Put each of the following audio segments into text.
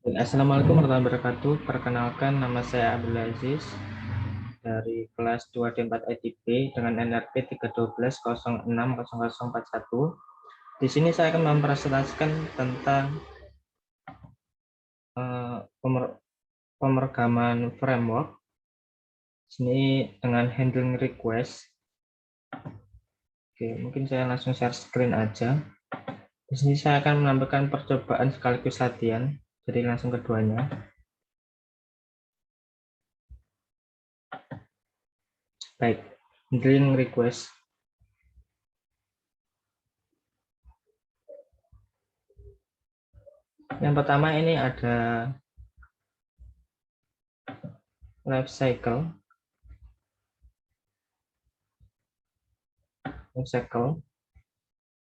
Assalamualaikum warahmatullahi wabarakatuh. Perkenalkan, nama saya Abdul Aziz dari kelas 2D4 ITB dengan NRP 312060041. Di sini saya akan mempresentasikan tentang pemrograman framework. Sini dengan handling request. Oke, mungkin saya langsung share screen aja. Di sini saya akan menampilkan percobaan sekaligus latihan, jadi langsung keduanya. Baik, handling request. Yang pertama ini ada life cycle.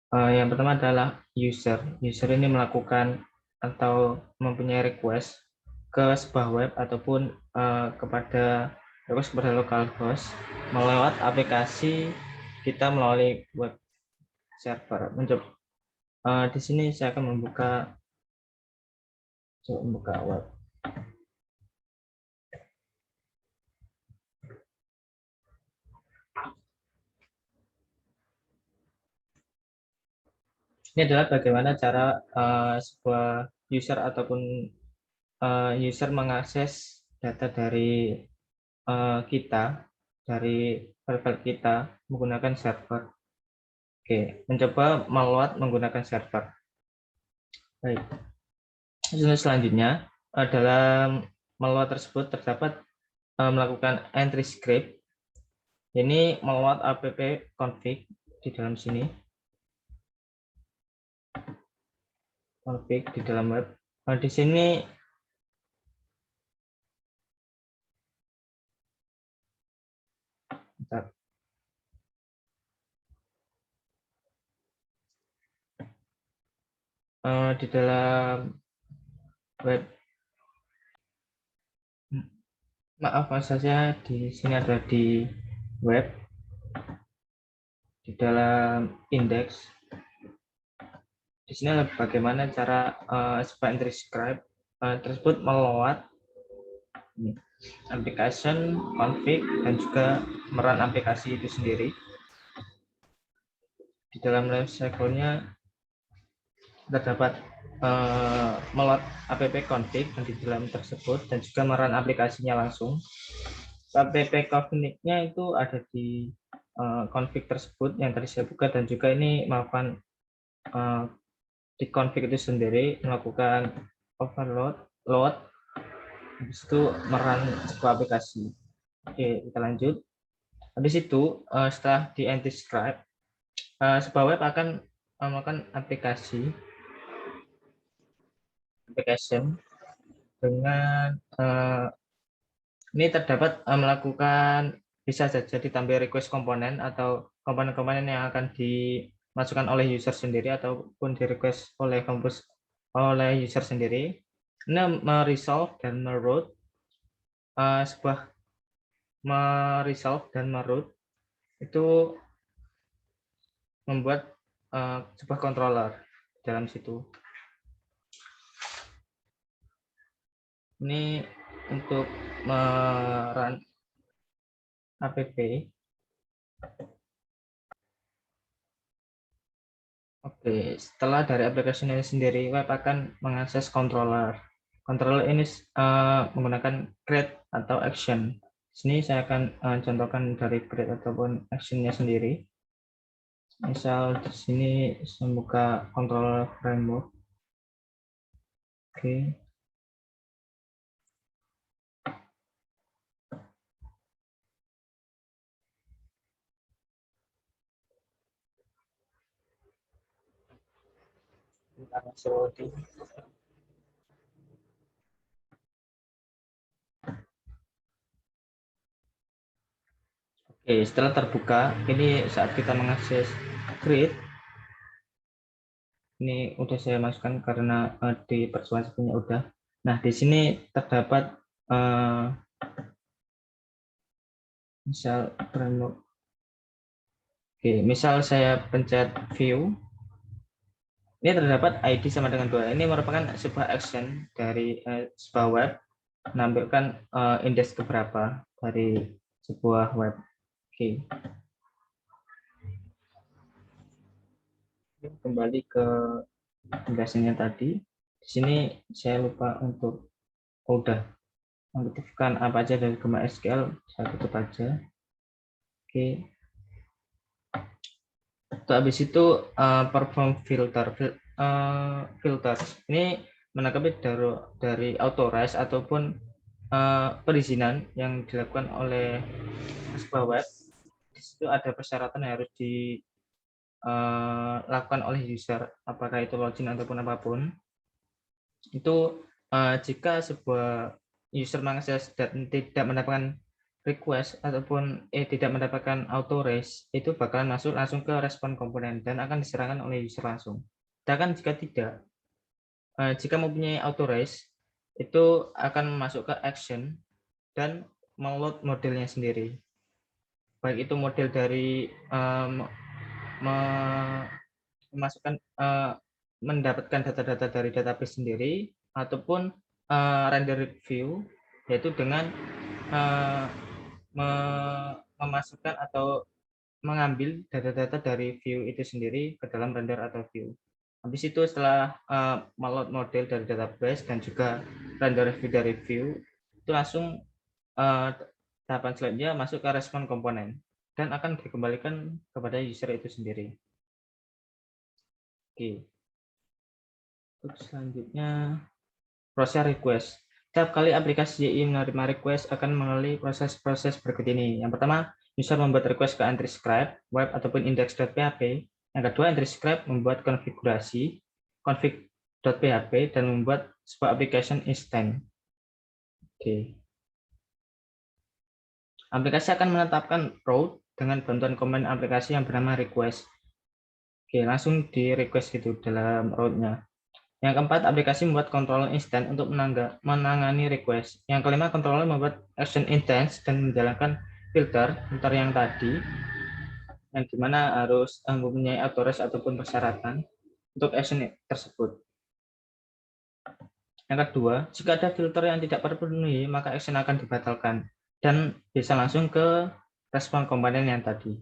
Yang pertama adalah user. User ini melakukan atau mempunyai request ke sebuah web ataupun kepada localhost melewat aplikasi kita melalui web server. Di sini saya akan membuka web. Ini adalah bagaimana cara sebuah user ataupun user mengakses data dari kita, dari server kita menggunakan server. Oke, mencoba meload menggunakan server. Baik. Selanjutnya, dalam meload tersebut terdapat melakukan entry script. Ini meload app config di dalam sini. Config di dalam web. Di sini bentar. Di dalam web, maaf saja di sini ada di web, di dalam indeks. Di sini adalah bagaimana cara supaya entry script tersebut meload application, config, dan juga meran aplikasi itu sendiri. Di dalam life cycle-nya terdapat meload app config di dalam tersebut dan juga meran aplikasinya langsung. App config-nya itu ada di config tersebut yang tadi saya buka, dan juga ini melakukan di config itu sendiri melakukan overload, load, habis itu meran sebuah aplikasi. Oke, kita lanjut. Habis itu setelah di entry script, sebuah web akan melakukan application dengan ini terdapat melakukan, bisa saja ditambah request komponen atau komponen-komponen yang akan dimasukkan oleh user sendiri ataupun di request oleh user sendiri. Ini meresolve dan meroute itu membuat sebuah controller dalam situ. Ini untuk merun app. Oke, setelah dari aplikasinya sendiri, web akan mengakses controller. Controller ini menggunakan create atau action. Sini saya akan contohkan dari create ataupun actionnya sendiri. Misal di sini saya buka controller framework. Oke. Oke, setelah terbuka, ini saat kita mengakses create, ini udah saya masukkan karena di persoalan sebelumnya udah. Nah, di sini terdapat misal framework. Oke, misal saya pencet view, Ini terdapat ID sama dengan 2. Ini merupakan sebuah action dari sebuah web menampilkan indeks keberapa dari sebuah web. Oke. Kembali ke penjelasannya tadi. Di sini saya lupa untuk udah mengaktifkan apa aja dari Gema SQL, saya tutup aja. Oke. Habis itu perform filters ini menanggapi dari authorize ataupun perizinan yang dilakukan oleh sebuah web. Di situ ada persyaratan yang harus dilakukan oleh user, apakah itu login ataupun apapun. Itu jika sebuah user mengakses dan tidak mendapatkan request ataupun tidak mendapatkan authorize, itu bakalan masuk langsung ke respon komponen dan akan diserahkan oleh user langsung. Sedangkan jika tidak, jika mempunyai authorize, itu akan masuk ke action dan meload modelnya sendiri. Baik itu model dari memasukkan mendapatkan data-data dari database sendiri ataupun render view, yaitu dengan memasukkan atau mengambil data-data dari view itu sendiri ke dalam render atau view. Habis itu setelah meload model dari database dan juga render view dari view, itu langsung tahapan selanjutnya masuk ke respon komponen dan akan dikembalikan kepada user itu sendiri. Oke. Untuk selanjutnya, proses request. Setiap kali aplikasi YI menerima request akan melalui proses-proses berikut ini. Yang pertama, user membuat request ke entry script, web ataupun index.php. Yang kedua, entry script membuat konfigurasi, config.php, dan membuat sebuah application instance. Oke. Aplikasi akan menetapkan route dengan bantuan komen aplikasi yang bernama request. Oke, langsung di request gitu dalam route-nya. Yang keempat, aplikasi membuat controller instant untuk menangani request. Yang kelima, controller membuat action instance dan menjalankan filter yang tadi, yang dimana harus mempunyai authorize ataupun persyaratan untuk action tersebut. Yang kedua, jika ada filter yang tidak terpenuhi, maka action akan dibatalkan dan bisa langsung ke respon komponen yang tadi.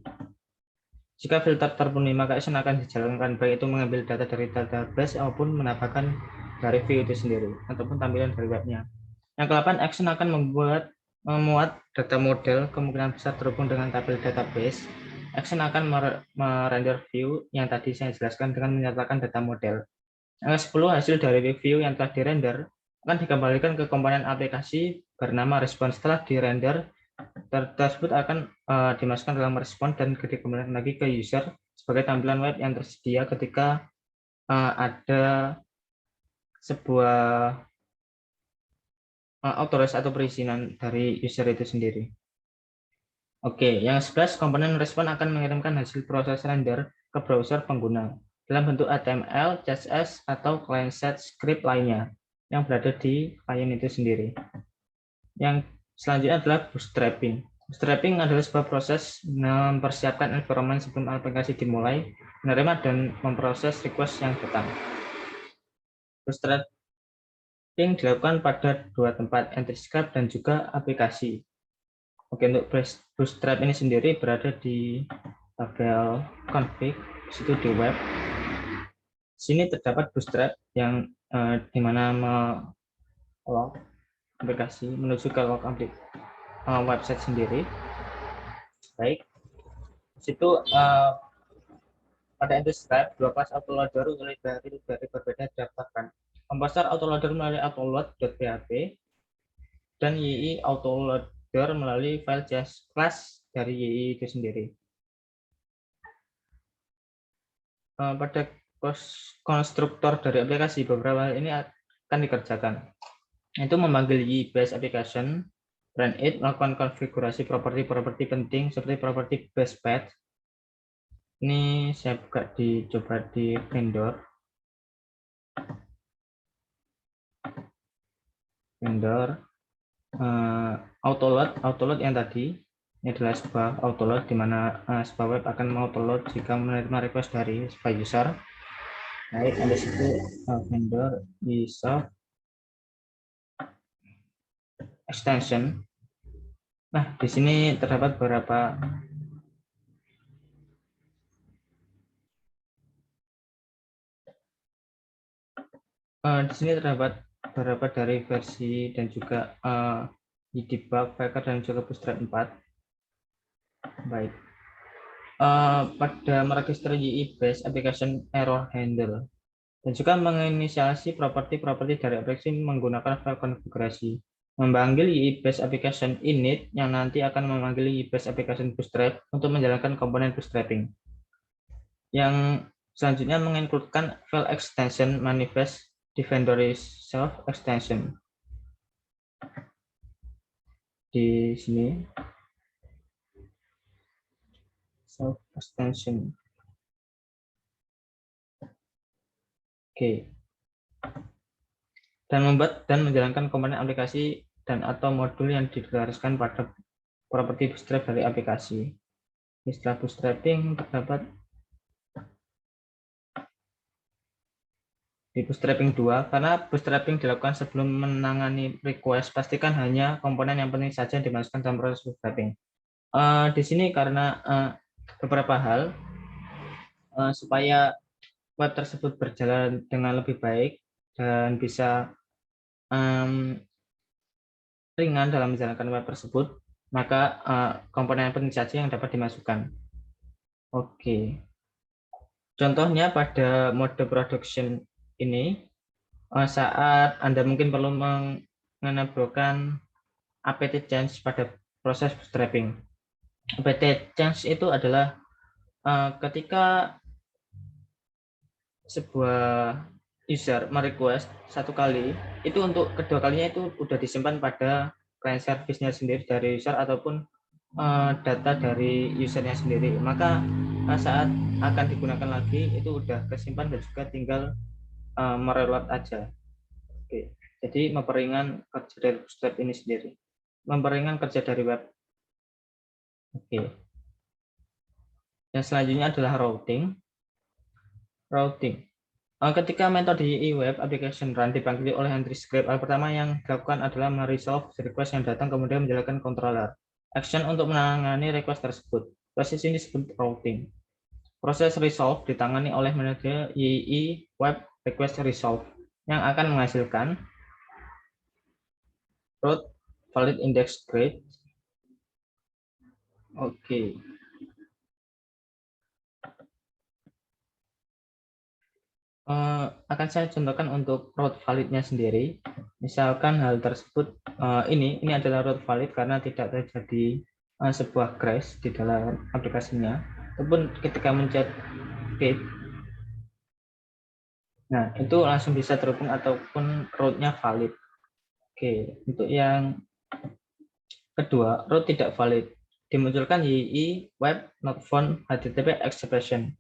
Jika filter terpenuhi, maka action akan dijalankan, baik itu mengambil data dari database maupun menambahkan dari view itu sendiri, ataupun tampilan dari webnya. Yang ke-8, action akan memuat data model, kemungkinan besar terhubung dengan tabel database. Action akan merender view yang tadi saya jelaskan dengan menyatakan data model. Yang ke-10, hasil dari review yang telah dirender akan dikembalikan ke komponen aplikasi bernama respon. Setelah dirender, tersebut akan dimasukkan dalam respon dan dikembalikan lagi ke user sebagai tampilan web yang tersedia ketika ada sebuah authorize atau perizinan dari user itu sendiri. Oke, yang 11, komponen respon akan mengirimkan hasil proses render ke browser pengguna dalam bentuk HTML, CSS, atau client-side script lainnya yang berada di klien itu sendiri. Yang selanjutnya adalah bootstrapping. Bootstrapping adalah sebuah proses mempersiapkan environment sebelum aplikasi dimulai, menerima dan memproses request yang datang. Bootstrapping dilakukan pada dua tempat, entry script dan juga aplikasi. Oke, untuk bootstrap ini sendiri berada di tabel config, situ di web. Sini terdapat bootstrap yang dimana log aplikasi menuju ke log website sendiri. Baik, situ pada entry script dua kelas autoloader dari berbeda didaftarkan. Komposer autoloader melalui autoload.php dan YI autoloader melalui file JS class dari YI itu sendiri. Pada konstruktor dari aplikasi beberapa hal ini akan dikerjakan. Itu memanggil YI base application, run it, melakukan konfigurasi properti penting seperti properti base path. Ini saya buka coba di vendor autoload yang tadi. Ini adalah sebuah autoload di mana sebuah web akan mengautoload jika menerima request dari sebuah user. Baik, ada situ vendor Ubisoft extension. Nah, di sini terdapat beberapa di sini terdapat beberapa dari versi dan juga debug, Packer dan juga Bootstrap 4. Baik. Pada meregister UI based application error handle dan juga menginisiasi properti-properti dari aplikasi menggunakan file konfigurasi. Memanggil UI based application init yang nanti akan memanggil UI based application bootstrap untuk menjalankan komponen bootstrapping. Yang selanjutnya menginkludkan file extension manifest di vendor self extension. Di sini self extension. Oke. Dan membuat dan menjalankan komponen aplikasi dan atau modul yang digariskan pada properti bootstrap dari aplikasi. Istilah bootstrapping terdapat di bootstrapping 2, karena bootstrapping dilakukan sebelum menangani request, pastikan hanya komponen yang penting saja yang dimasukkan dalam proses bootstrapping. Di sini karena beberapa hal supaya web tersebut berjalan dengan lebih baik dan bisa ringan dalam menjalankan web tersebut, maka komponen yang penting saja yang dapat dimasukkan. Oke. Contohnya pada mode production ini, saat Anda mungkin perlu mengenablokan apt change pada proses bootstrapping. Apt change itu adalah ketika sebuah user merequest satu kali, itu untuk kedua kalinya itu sudah disimpan pada client service-nya sendiri dari user ataupun data dari usernya sendiri. Maka saat akan digunakan lagi itu sudah kesimpan dan juga tinggal mereload aja. Oke. Jadi memperingan kerja dari bootstrap ini sendiri, memperingan kerja dari web. Oke. Yang selanjutnya adalah routing. Ketika metode web application run dipanggil oleh entry script, hal pertama yang dilakukan adalah meresolve request yang datang, kemudian menjalankan controller action untuk menangani request tersebut. Proses ini disebut routing. Proses resolve ditangani oleh metode web request resolve yang akan menghasilkan route valid index grade. Oke. Akan saya contohkan untuk route validnya sendiri. Misalkan hal tersebut ini adalah route valid karena tidak terjadi sebuah crash di dalam aplikasinya, ataupun ketika mencet gate, nah itu langsung bisa terhubung ataupun route-nya valid. Oke, untuk yang kedua, route tidak valid dimunculkan YI web not found HTTP exception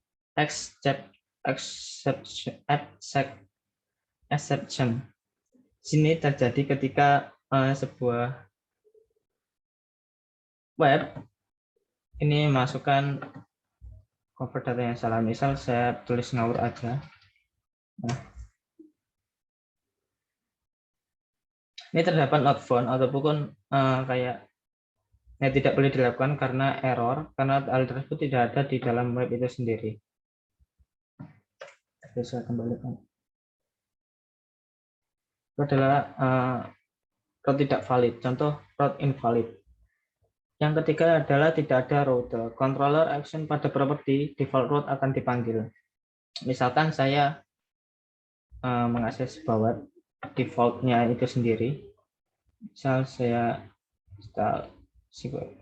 exception. Sini terjadi ketika sebuah web ini masukkan cover data yang salah. Misal saya tulis ngawur aja. Nah, ini terdapat not found ataupun kayak tidak boleh dilakukan karena error, karena hal tersebut tidak ada di dalam web itu sendiri. Bisa kembalikan. Itu adalah route tidak valid. Contoh route invalid. Yang ketiga adalah tidak ada route. Controller action pada properti default route akan dipanggil. Misalkan saya mengakses web defaultnya itu sendiri. Misal saya install web.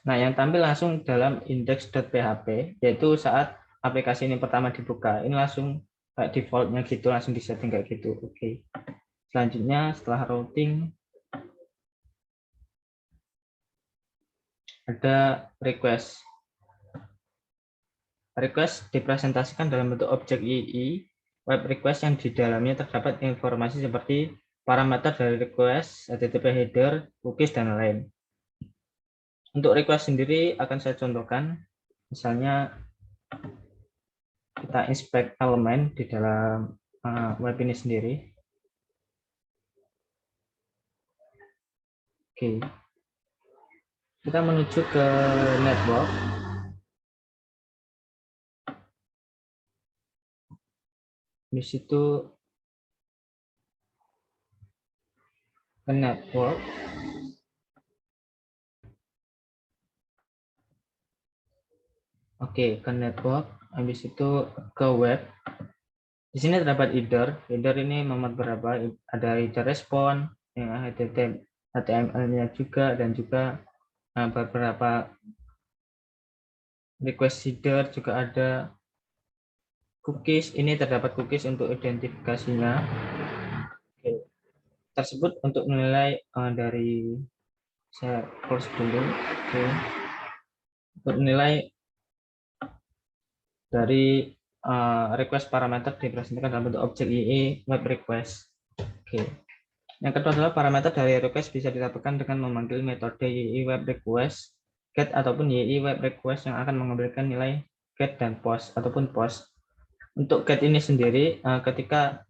Nah, yang tampil langsung dalam index.php, yaitu saat aplikasi ini pertama dibuka. Ini langsung kayak defaultnya gitu, langsung disetting kayak gitu. Oke. Selanjutnya setelah routing ada request. Request dipresentasikan dalam bentuk objek YI web request yang di dalamnya terdapat informasi seperti parameter dari request, HTTP header, cookies, dan lain. Untuk request sendiri akan saya contohkan, misalnya kita inspect elemen di dalam web ini sendiri. Oke, kita menuju ke network. Di situ ke network. Oke, ke network. Habis itu ke web. Di sini terdapat header. Header ini memuat berapa? Ada header respon, ya, HTML-nya juga, dan juga beberapa request header juga ada. Cookies, ini terdapat cookies untuk identifikasinya. Oke. Tersebut untuk menilai dari, saya close dulu. Oke. Untuk menilai dari request parameter dipresentasikan dalam bentuk objek YI web request. Oke. Yang kedua adalah parameter dari request bisa didapatkan dengan memanggil metode YI web request get ataupun YI web request yang akan mengambilkan nilai get dan post ataupun post. Untuk get ini sendiri ketika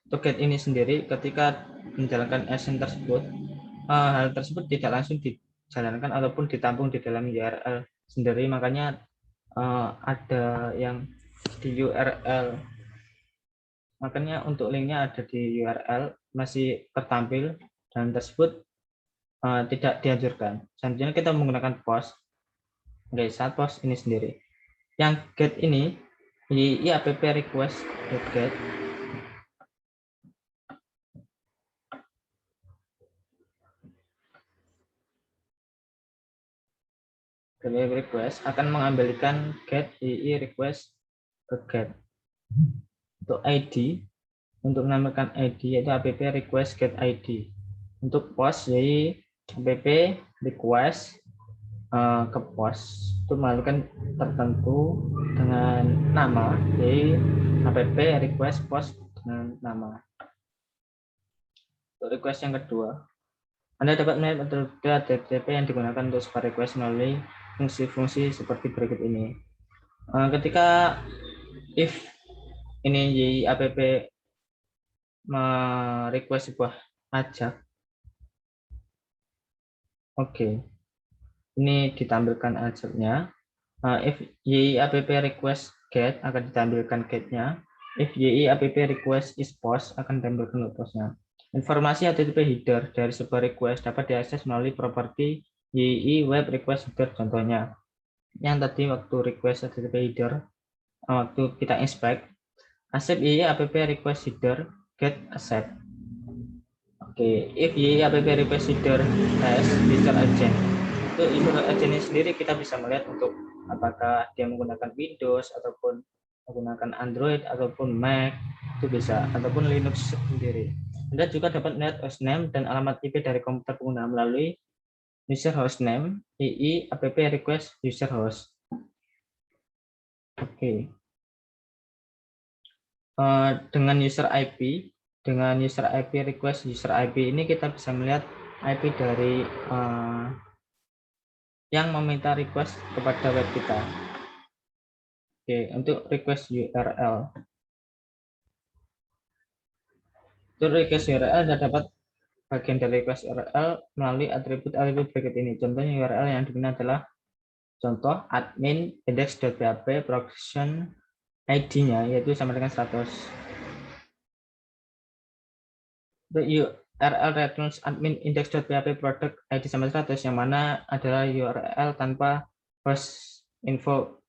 untuk get ini sendiri ketika menjalankan action tersebut, hal tersebut tidak langsung dijalankan ataupun ditampung di dalam URL sendiri, makanya ada yang di URL, makanya untuk linknya ada di URL masih tertampil dan tersebut tidak dianjurkan. Selanjutnya kita menggunakan post. Oke, saat post ini sendiri yang get ini di app request get request akan mengambilkan get YI request ke get. Untuk ID, untuk menambahkan ID yaitu app request get ID. Untuk post YI app request ke post itu melakukan tertentu dengan nama, yaitu app request post dengan nama. Untuk request yang kedua, Anda dapat melihat metode HTTP yang digunakan untuk sebuah request melalui fungsi-fungsi seperti berikut ini. Ketika if ini YI app request sebuah ajak, oke, ini ditampilkan ajaknya. If YI app request get akan ditampilkan getnya. If YI app request is post akan ditampilkan postnya. Informasi HTTP header dari sebuah request dapat diakses melalui properti YI web request header. Contohnya, yang tadi waktu request HTTP header, waktu kita inspect, accept YI app request header get accept. Oke, if YI app request header has user agent, itu user agent ini sendiri kita bisa melihat untuk apakah dia menggunakan Windows ataupun menggunakan Android ataupun Mac, itu bisa, ataupun Linux sendiri. Anda juga dapat melihat hostname dan alamat IP dari komputer pengguna melalui user hostname YI app request user host. Oke. Dengan user IP request user IP ini kita bisa melihat IP dari yang meminta request kepada web kita. Oke, untuk request URL. Untuk request URL Anda dapat bagian dari request URL melalui atribut-atribut berikut ini. Contohnya URL yang digunakan adalah contoh admin index.php progression ID-nya yaitu sama dengan 100. Untuk URL returns admin index.php product ID sama 100 yang mana adalah URL tanpa host info.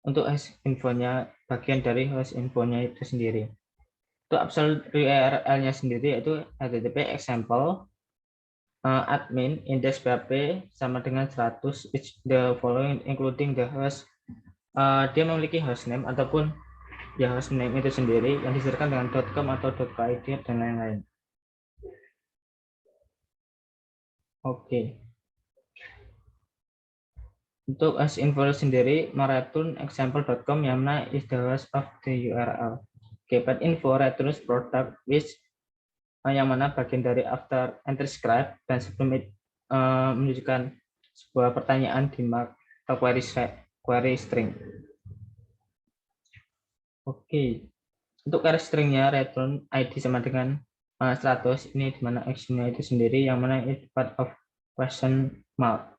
Untuk host infonya bagian dari host infonya itu sendiri. Untuk absolute URL-nya sendiri yaitu http example admin index.php sama dengan 100 is the following including the host. Dia memiliki hostname ataupun ya hostname itu sendiri yang disediakan dengan .com atau .id dan lain-lain. Oke. Untuk host info sendiri mereturn example.com yang mana is the host of the URL. Oke, but info returns product which yang mana bagian dari after enter script dan sebelum menunjukkan sebuah pertanyaan di mark atau query string. Oke, untuk query stringnya return ID sama dengan 100, ini dimana actionnya itu sendiri yang mana is part of question mark.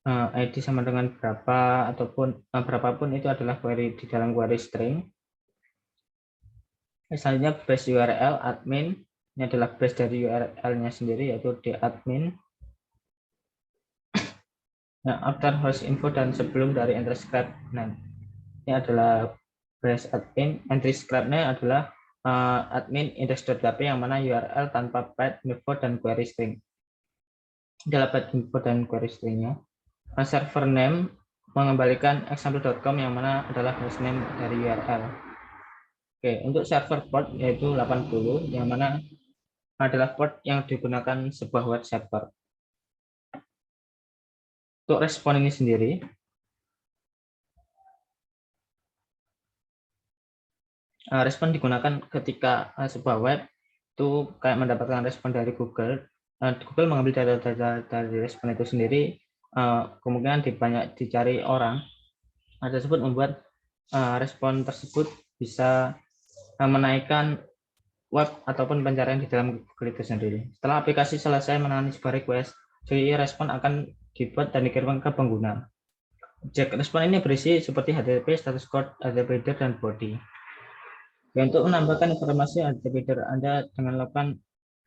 ID sama dengan berapa ataupun berapapun itu adalah query di dalam query string. Misalnya base URL admin, ini adalah base dari URL-nya sendiri yaitu di admin. Nah, after host info dan sebelum dari entry script. Nah, ini adalah base admin. Entry script-nya adalah admin index.php yang mana URL tanpa path info dan query string. Adalah path info dan query string-nya. Server name mengembalikan example.com yang mana adalah hostname dari URL. Oke, untuk server port yaitu 80 yang mana adalah port yang digunakan sebuah web server. Untuk respon ini sendiri, respon digunakan ketika sebuah web itu kayak mendapatkan respon dari Google. Google mengambil data-data dari respon itu sendiri, kemungkinan banyak dicari orang. Hal tersebut membuat respon tersebut bisa menaikkan web ataupun pencarian di dalam Google itu sendiri. Setelah aplikasi selesai menangani sebuah request, jadi respon akan dibuat dan dikirimkan ke pengguna. Objek respon ini berisi seperti HTTP, status code, HTTP header, dan body. Untuk menambahkan informasi HTTP header Anda dengan melakukan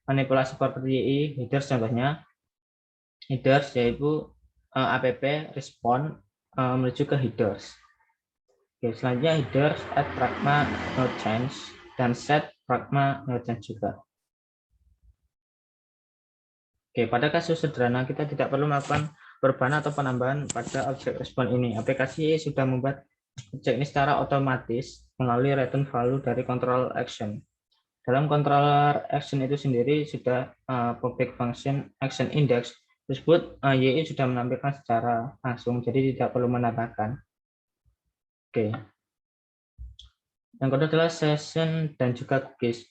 manipulasi seperti headers, contohnya headers yaitu app respon menuju ke headers. Oke, selanjutnya headers add pragma no change dan set pragma no change juga. Oke, pada kasus sederhana kita tidak perlu melakukan perubahan atau penambahan pada objek respon ini. Aplikasi sudah membuat objek ini secara otomatis melalui return value dari control action. Dalam controller action itu sendiri sudah public function action index tersebut YI sudah menampilkan secara langsung, jadi tidak perlu menambahkan. Oke. Yang kedua adalah session dan juga cookies.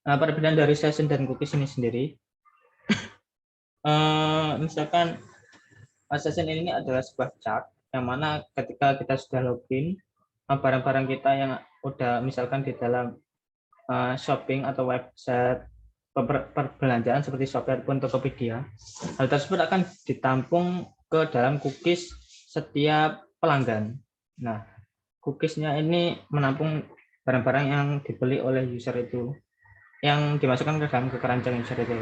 Perbedaan dari session dan cookies ini sendiri, misalkan session ini adalah sebuah chart yang mana ketika kita sudah login, barang-barang kita yang udah misalkan di dalam shopping atau website perbelanjaan seperti Shopee ataupun Tokopedia, hal tersebut akan ditampung ke dalam cookies setiap pelanggan. Nah, cookiesnya ini menampung barang-barang yang dibeli oleh user itu, yang dimasukkan ke dalam keranjang user itu.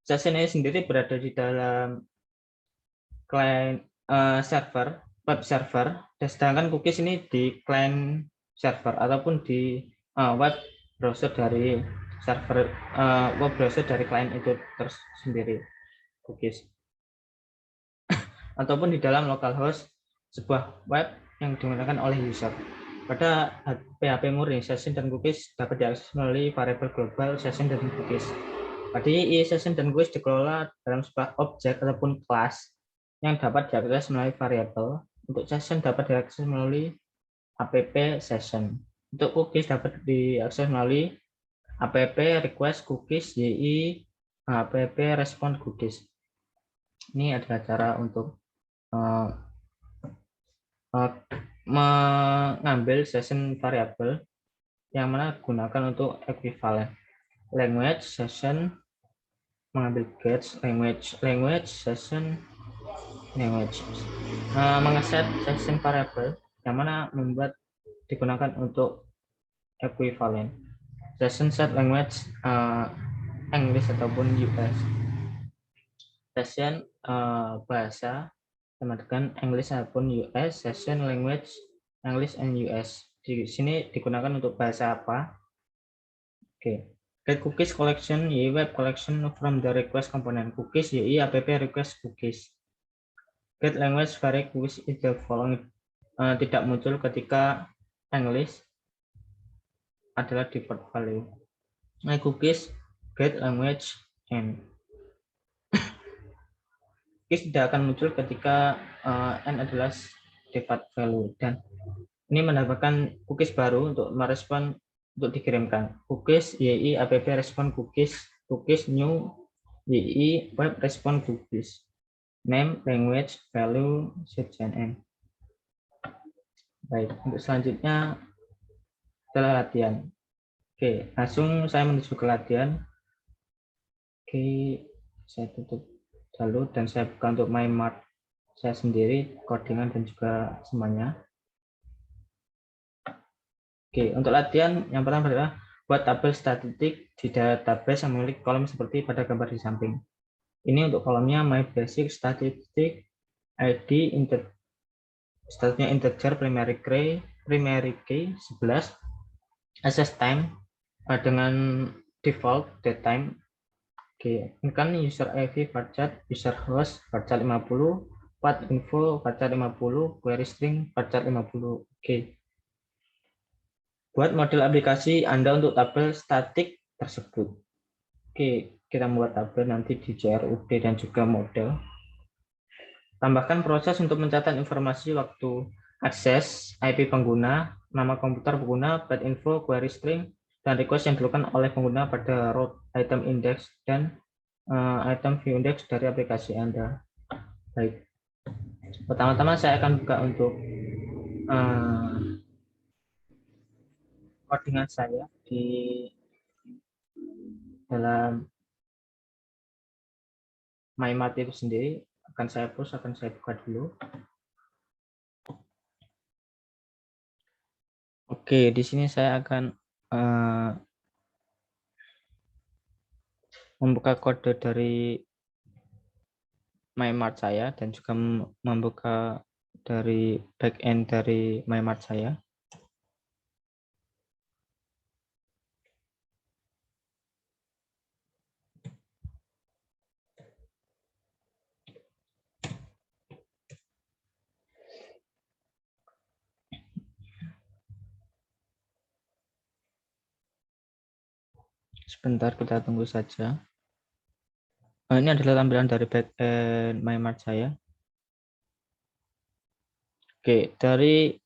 Session ini sendiri berada di dalam client server, web server, dan sedangkan cookies ini di client server ataupun di web browser dari server web browser dari client itu tersendiri, cookies. Ataupun di dalam localhost sebuah web yang digunakan oleh user. Pada PHP murni, session dan cookies dapat diakses melalui variabel global session dan cookies. Pada IE, session dan cookies dikelola dalam sebuah objek ataupun kelas yang dapat diakses melalui variabel. Untuk session dapat diakses melalui app session. Untuk cookies dapat diakses melalui app request cookies YI app respond cookies. Ini adalah cara untuk mengambil session variabel yang mana gunakan untuk equivalent. Language session mengambil get language session language. Mengeset session variabel yang mana membuat digunakan untuk equivalent. Session set language English ataupun US. Session bahasa sama dengan English ataupun US. Session language English and US. Di sini digunakan untuk bahasa apa? Oke. Get cookies collection YI web collection from the request component. Cookies YI app request cookies. Get language vary cookies is the following. Tidak muncul ketika English adalah default value. Nah, cookies get language and cookies tidak akan muncul ketika n adalah default value, dan ini menambahkan cookies baru untuk merespon untuk dikirimkan. Cookies YI app respon cookies new YI web respon cookies. Name, language, value, CGNM. Baik, untuk selanjutnya adalah latihan. Oke, langsung saya menuju ke latihan. Oke, saya tutup dulu dan saya buka untuk MyMart saya sendiri, codingan dan juga semuanya. Oke, untuk latihan yang pertama adalah buat tabel statistik di database yang memiliki kolom seperti pada gambar di samping. Ini untuk kolomnya my basic statistik ID statusnya integer primary key 11 access time dengan default date time. Oke, ini kan user IV varchar user host varchar 50 path info varchar 50 query string varchar 50. Oke. Buat model aplikasi Anda untuk tabel statik tersebut. Oke, kita membuat tabel nanti di CRUD dan juga model. Tambahkan proses untuk mencatat informasi waktu akses, IP pengguna, nama komputer pengguna, path info, query string, dan request yang dilakukan oleh pengguna pada route item index dan item view index dari aplikasi Anda. Baik. Pertama-tama saya akan buka untuk codingan saya di dalam MyMart itu sendiri. Akan saya buka dulu. Oke, di sini saya akan membuka kode dari MyMart saya dan juga membuka dari backend dari MyMart saya. Sebentar, kita tunggu saja. Ini adalah tampilan dari backend MyMart saya. Oke, dari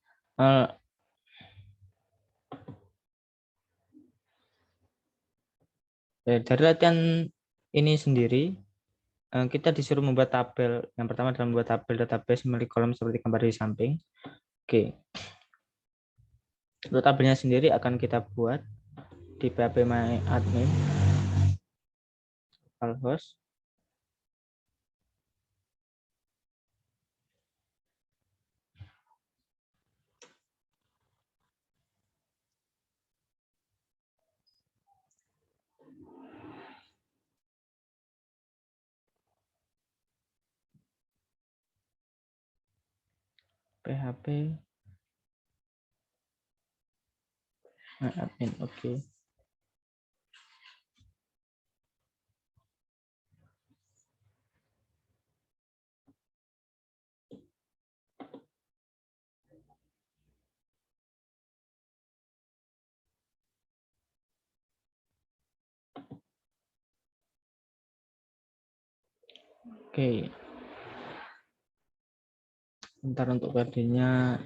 latihan ini sendiri, kita disuruh membuat tabel. Yang pertama adalah membuat tabel database memiliki kolom seperti gambar di samping. Oke, untuk tabelnya sendiri akan kita buat di PHP My Admin localhost. PHP My Admin. Oke. Oke. Bentar untuk kodenya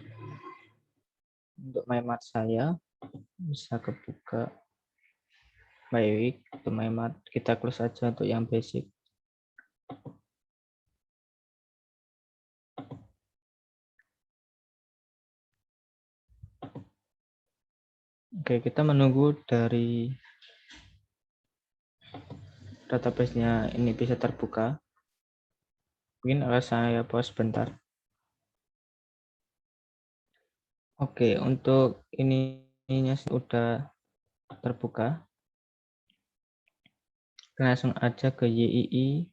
untuk MyMart saya bisa kebuka. Baik, untuk MyMart kita close saja untuk yang basic. Oke, kita menunggu dari database-nya ini bisa terbuka. Mungkin akan saya pause sebentar. Oke, untuk ininya sudah terbuka. Kita langsung aja ke YII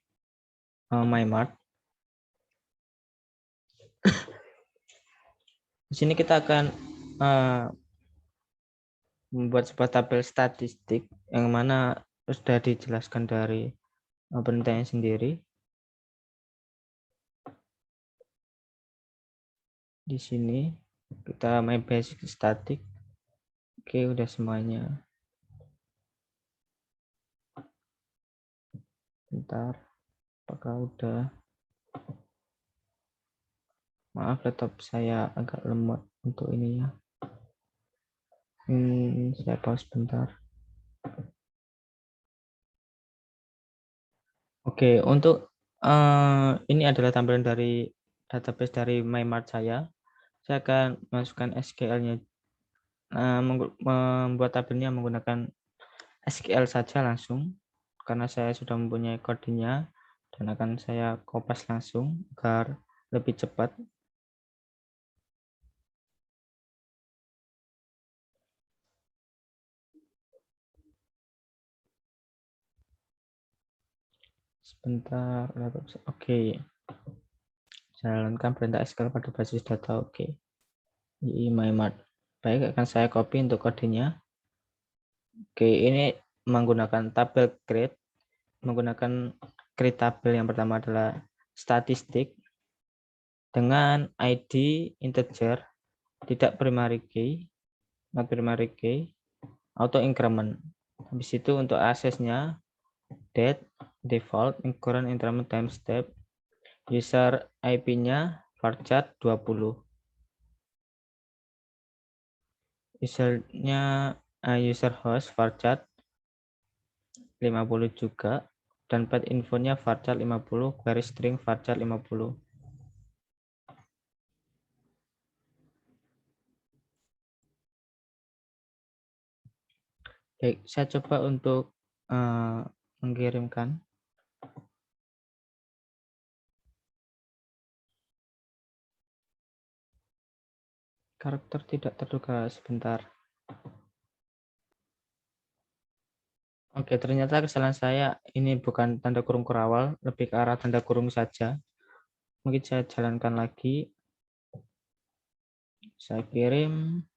MyMart. Di sini kita akan membuat sebuah tabel statistik yang mana sudah dijelaskan dari penelitiannya sendiri. Di sini kita my basic static. Oke, udah semuanya. Bentar, apakah udah? Maaf, laptop saya agak lemot untuk ininya. Saya pause sebentar. Oke, untuk ini adalah tampilan dari database dari MyMart saya. Saya akan masukkan SQL-nya, membuat tabelnya menggunakan SQL saja langsung, karena saya sudah mempunyai kodenya dan akan saya kopas langsung agar lebih cepat. Sebentar, oke. Jalankan perintah SQL pada basis data, oke. Di MyMart. Baik, akan saya copy untuk kodenya. Oke, ini menggunakan tabel create, menggunakan create tabel yang pertama adalah statistik dengan ID integer, tidak primary key, not primary key, auto increment. Habis itu untuk aksesnya date, default, current increment time step, user IP-nya varchar 20. Usernya user host varchar 50 juga, dan path infonya varchar 50, query string varchar 50. Baik, saya coba untuk mengirimkan. Karakter tidak terduga, sebentar. Oke, ternyata kesalahan saya ini bukan tanda kurung kurawal, lebih ke arah tanda kurung saja. Mungkin saya jalankan lagi. Saya kirim.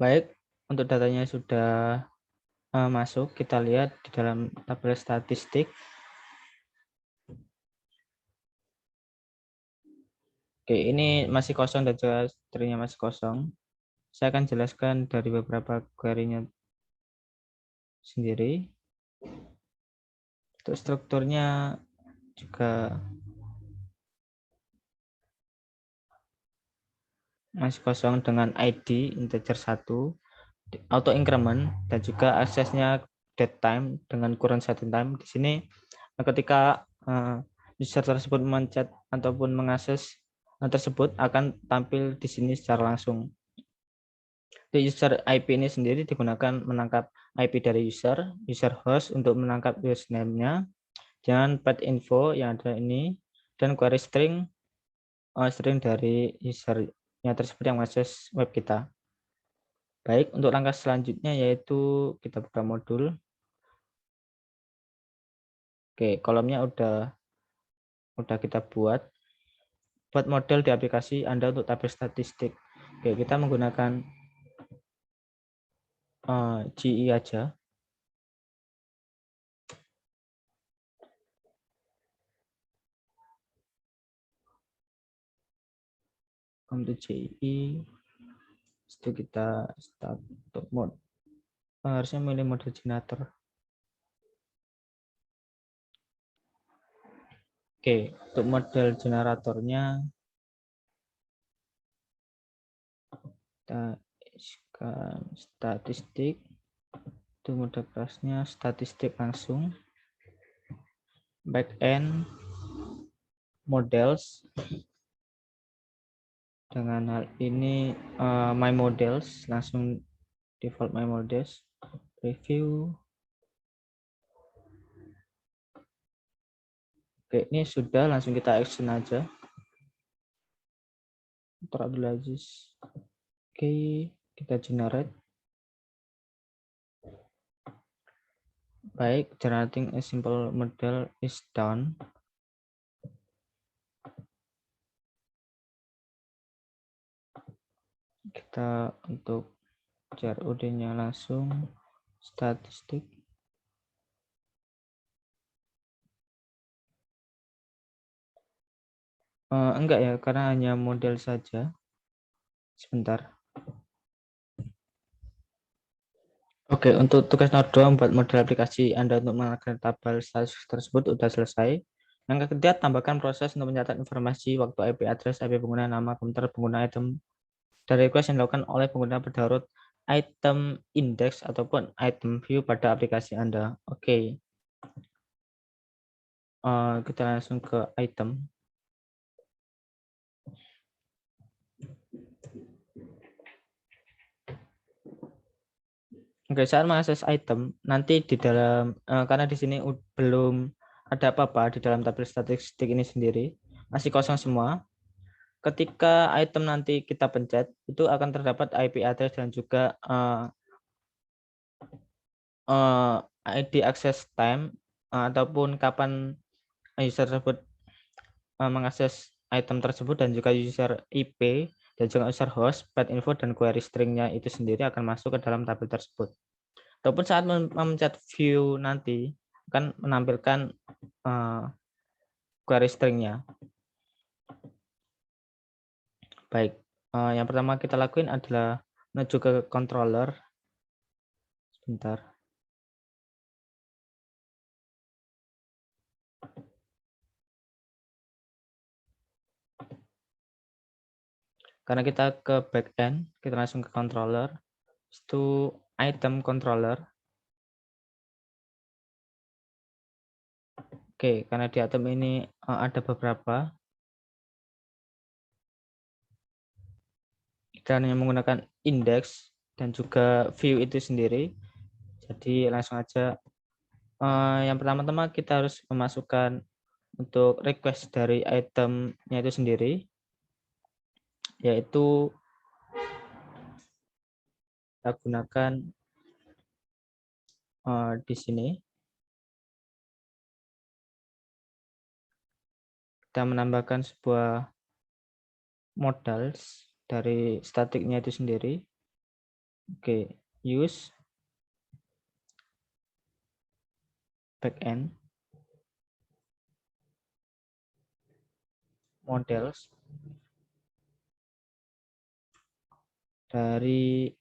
Baik, untuk datanya sudah masuk. Kita lihat di dalam tabel statistik. Oke, ini masih kosong dan juga stringnya masih kosong. Saya akan jelaskan dari beberapa query-nya sendiri. Untuk strukturnya juga masih kosong dengan ID integer 1, auto increment, dan juga aksesnya date time dengan current setting time. Di sini ketika user tersebut mencet ataupun mengakses tersebut akan tampil di sini secara langsung. Di user IP ini sendiri digunakan menangkap IP dari user host untuk menangkap username-nya, dan path info yang ada ini, dan query string dari usernya tersebut yang mengakses web kita. Baik, untuk langkah selanjutnya yaitu kita buka modul. Oke, kolomnya udah kita buat model di aplikasi Anda untuk tabel statistik. Oke, kita menggunakan GE aja. Untuk GE, itu kita start untuk mode. Harusnya milih mode generator. Oke, untuk model generatornya kita isikan statistik. Itu mode kelasnya statistik langsung. Backend models. Dengan hal ini my models, langsung default my models. Review. Oke, ini sudah, langsung kita action aja. Dr. Abdul Aziz. Oke, kita generate. Baik, generating a simple model is done. Kita untuk CRUD-nya langsung statistik. Enggak ya, karena hanya model saja. Sebentar. Oke, untuk tugas nomor 2 membuat model aplikasi Anda untuk menggunakan tabel statistik tersebut sudah selesai. Yang ketiga, tambahkan proses untuk mencatat informasi waktu IP address, IP pengguna, nama komputer pengguna, item dari request yang dilakukan oleh pengguna berdarut item index ataupun item view pada aplikasi Anda. Oke. Kita langsung ke item. Oke, saat mengakses item, nanti di dalam, karena di sini belum ada apa-apa di dalam tabel statistik ini sendiri, masih kosong semua. Ketika item nanti kita pencet, itu akan terdapat IP address dan juga ID access time, ataupun kapan user tersebut mengakses item tersebut, dan juga user IP, dan juga user host, path info, dan query stringnya itu sendiri akan masuk ke dalam tabel tersebut. Ataupun saat memencet view nanti akan menampilkan query stringnya. Baik, yang pertama kita lakuin adalah menuju ke controller. Sebentar. Karena kita ke backend, kita langsung ke controller. Itu item controller. Oke, karena di item ini ada beberapa. Kita hanya menggunakan index dan juga view itu sendiri. Jadi langsung aja. Yang pertama-tama kita harus memasukkan untuk request dari itemnya itu sendiri, yaitu kita gunakan di sini. Kita menambahkan sebuah modals dari statiknya itu sendiri. Oke, use backend models dari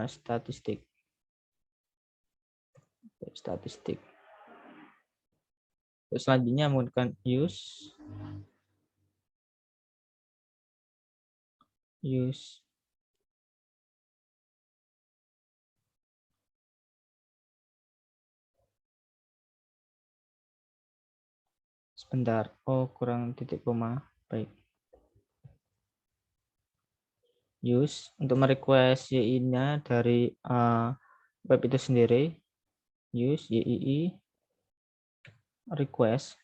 statistik. Terus selanjutnya menggunakan use sebentar. Oh, kurang titik koma. Baik. Use untuk merequest YI-nya dari web itu sendiri. Use YII request.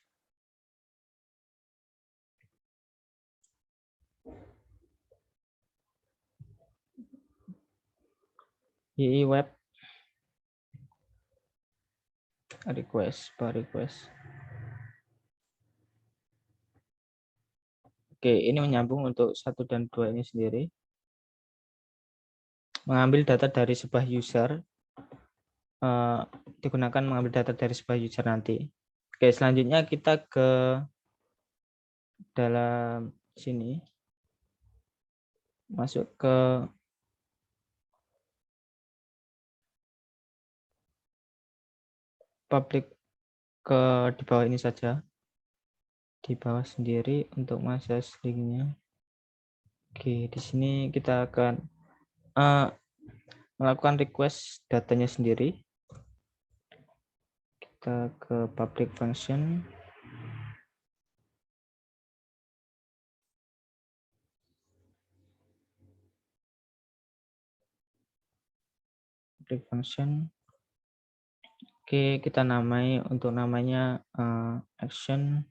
YII web request. Oke, ini menyambung untuk 1 dan 2 ini sendiri. Mengambil data dari sebuah user, digunakan mengambil data dari sebuah user nanti. Oke, selanjutnya kita ke dalam sini, masuk ke public, ke di bawah ini saja, di bawah sendiri untuk mengakses linknya. Oke, di sini kita akan melakukan request datanya sendiri. Kita ke public function. Public function. Oke, kita namai, untuk namanya action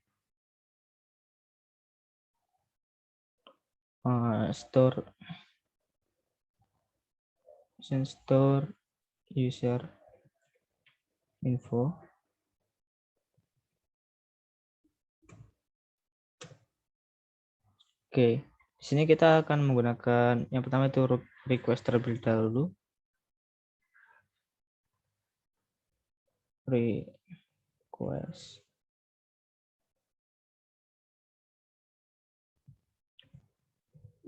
store user info. Oke, di sini kita akan menggunakan yang pertama itu request terlebih dahulu. Request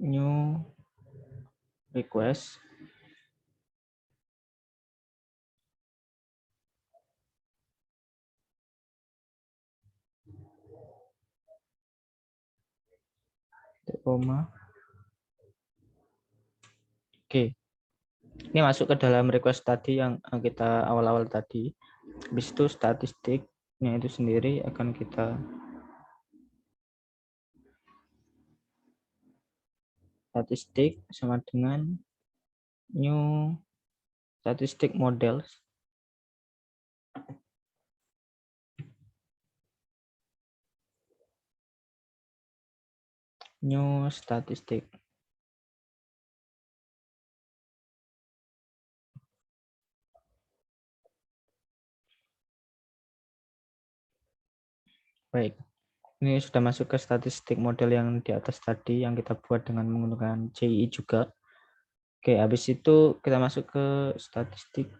new request. koma. Oke, ini masuk ke dalam request tadi yang kita awal-awal tadi. Habis itu statistiknya itu sendiri akan kita statistik sama dengan new statistic models. New statistic. Baik, ini sudah masuk ke statistik model yang di atas tadi yang kita buat dengan menggunakan CI juga. Oke, habis itu kita masuk ke statistik.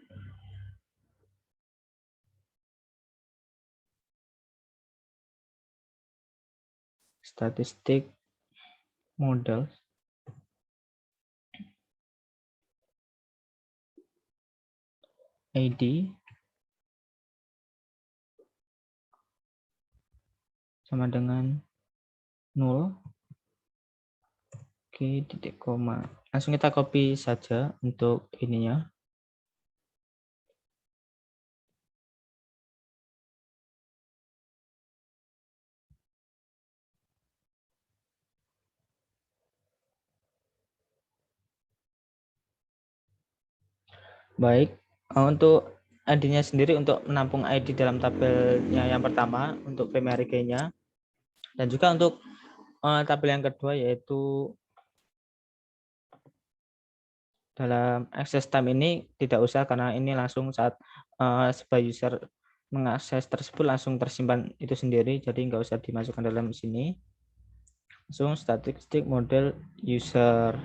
Statistik model. ID sama dengan 0. Oke, titik koma. Langsung kita copy saja untuk ininya. Baik, untuk ID-nya sendiri untuk menampung ID dalam tabelnya yang pertama untuk primary key-nya, dan juga untuk tabel yang kedua yaitu dalam access time ini tidak usah karena ini langsung saat sebuah user mengakses tersebut langsung tersimpan itu sendiri, jadi nggak usah dimasukkan dalam sini. Langsung statistik model user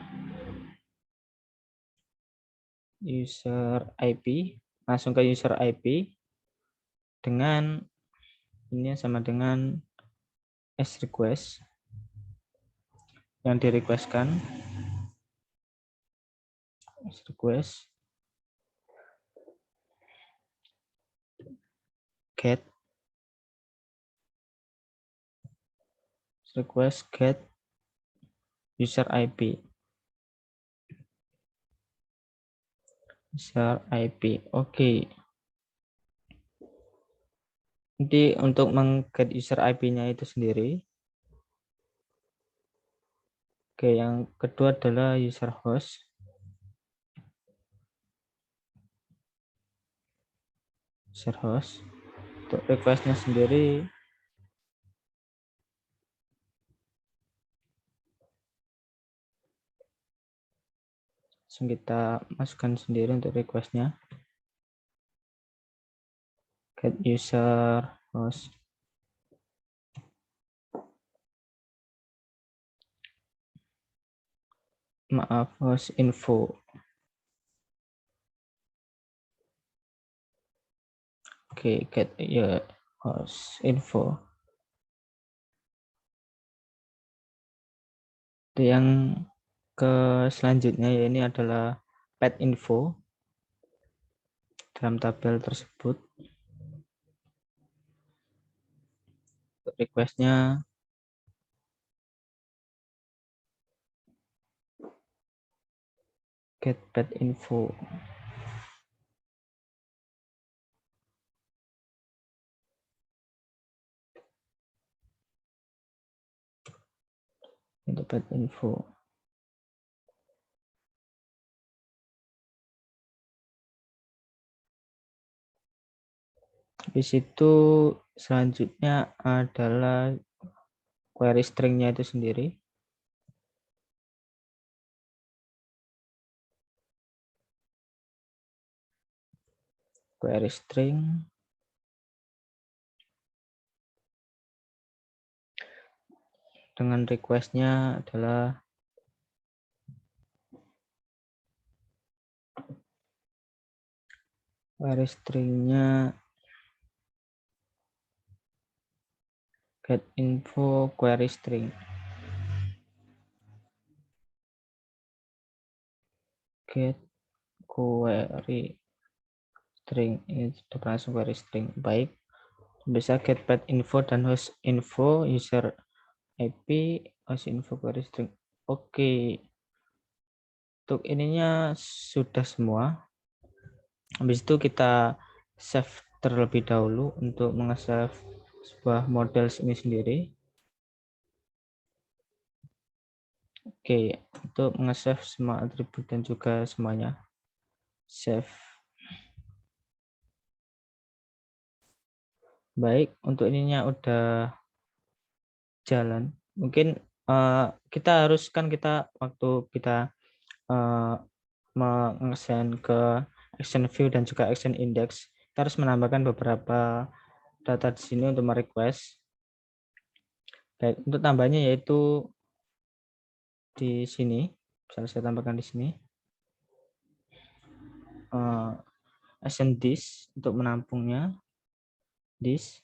IP, langsung ke user IP dengan ini sama dengan S request yang di requestkan. S request get request get user IP. User IP. Oke. Jadi untuk meng-get user IP-nya itu sendiri. Oke, yang kedua adalah user host. User host. Untuk request-nya sendiri langsung kita masukkan sendiri untuk request-nya. Get user host. Maaf, host info. Oke, get ya host info. Itu yang ke selanjutnya ya, ini adalah pet info dalam tabel tersebut. Request-nya get pet info. Untuk pet info. Habis itu selanjutnya adalah query string-nya itu sendiri. Query string dengan request-nya adalah query string-nya get info query string. Get query string, ini sudah langsung query string. Baik, bisa get pet info dan host info user IP info query string. Oke. Untuk ininya sudah semua. Habis itu kita save terlebih dahulu untuk meng-save sebuah model ini sendiri. Oke, untuk meng-save semua atribut dan juga semuanya. Save. Baik, untuk ininya udah jalan. Mungkin kita harus kan waktu kita mengesan ke action view dan juga action index, kita harus menambahkan beberapa data di sini untuk merequest. Baik, untuk tambahnya yaitu di sini, bisa saya tambahkan di sini. Action this untuk menampungnya, this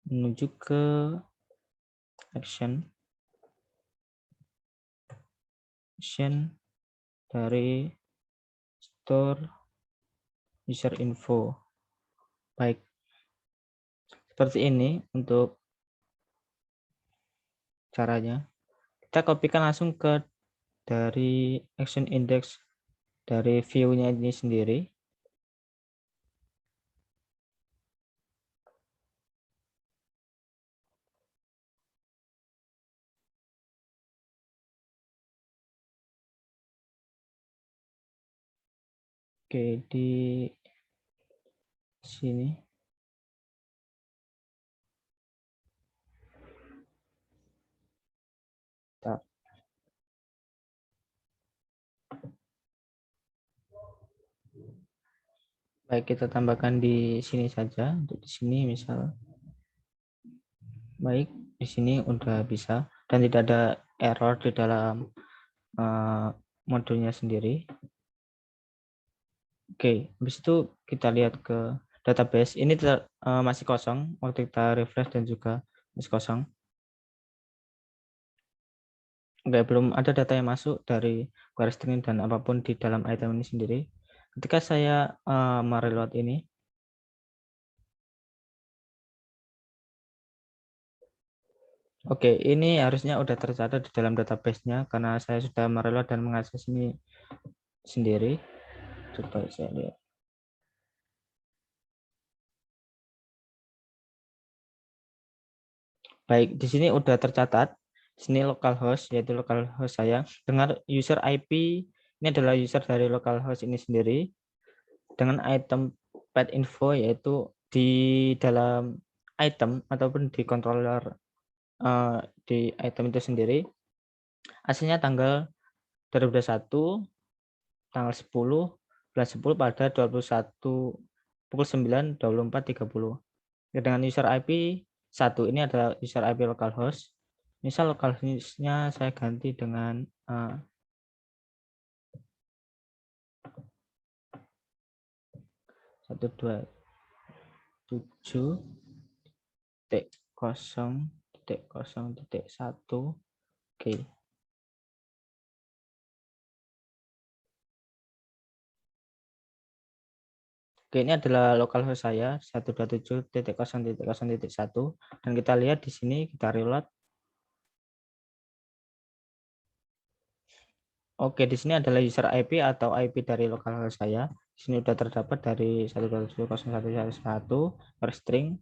menuju ke action dari store user info. Baik, seperti ini untuk caranya. Kita kopikan langsung ke dari action index dari view-nya ini sendiri. Oke, di sini. Baik, kita tambahkan di sini saja. Untuk di sini misal. Baik, di sini udah bisa dan tidak ada error di dalam modulnya sendiri. Oke, habis itu kita lihat ke database. Ini masih kosong waktu kita refresh dan juga masih kosong. Oke, belum ada data yang masuk dari query string dan apapun di dalam item ini sendiri. Ketika saya mereload ini, oke, ini harusnya udah tercatat di dalam database-nya karena saya sudah mereload dan mengakses ini sendiri. Coba saya lihat. Baik, di sini udah tercatat. Di sini localhost, yaitu localhost saya. Dengan user IP, ini adalah user dari localhost ini sendiri. Dengan item pet info, yaitu di dalam item ataupun di controller di item itu sendiri. Aslinya tanggal 2021, tanggal 10, bulan 10 pada 21 pukul 9, 24.30. Dengan user IP 1, ini adalah user IP localhost. Misal localhost-nya saya ganti dengan 127.0.0.1. Oke. Oke, ini adalah localhost saya 127.0.0.1 dan kita lihat di sini kita reload. Oke, di sini adalah user IP atau IP dari localhost saya. Di sini sudah terdapat dari 127.0.1.1 per string.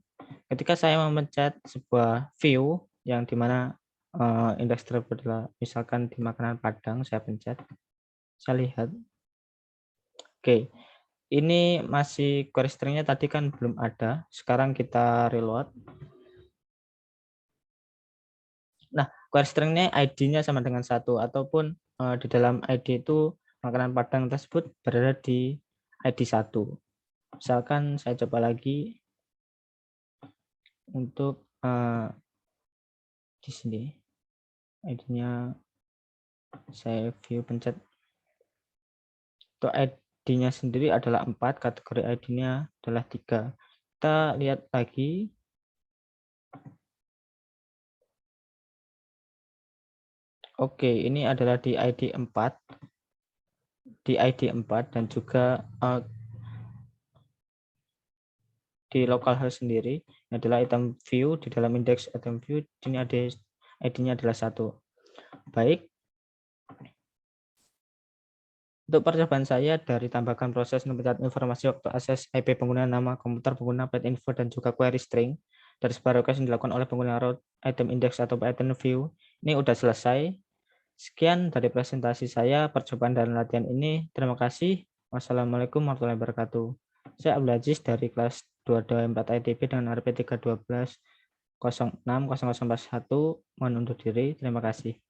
Ketika saya memencet sebuah view yang dimana indeks tersebut adalah misalkan di makanan Padang, saya pencet, saya lihat. Oke, ini masih query stringnya tadi kan belum ada. Sekarang kita reload. Nah, query stringnya ID-nya sama dengan 1 ataupun di dalam ID itu makanan Padang tersebut berada di ID 1. Misalkan saya coba lagi untuk di sini ID-nya saya view pencet. Untuk ID-nya sendiri adalah 4, kategori ID-nya adalah 3. Kita lihat lagi. Oke, ini adalah di ID 4. Di ID 4 dan juga di localhost sendiri. Ini adalah item view di dalam indeks item view. Ini ada ID-nya adalah 1. Baik. Untuk percobaan saya dari tambahkan proses mencatat informasi waktu akses IP pengguna, nama komputer pengguna, pet info, dan juga query string dari sebuah request yang dilakukan oleh pengguna root item index atau item view. Ini udah selesai. Sekian dari presentasi saya, percobaan dan latihan ini. Terima kasih. Wassalamualaikum warahmatullahi wabarakatuh. Saya Abdul Aziz dari kelas 224 ITB dengan RP 312 06 0041. Mohon undur diri. Terima kasih.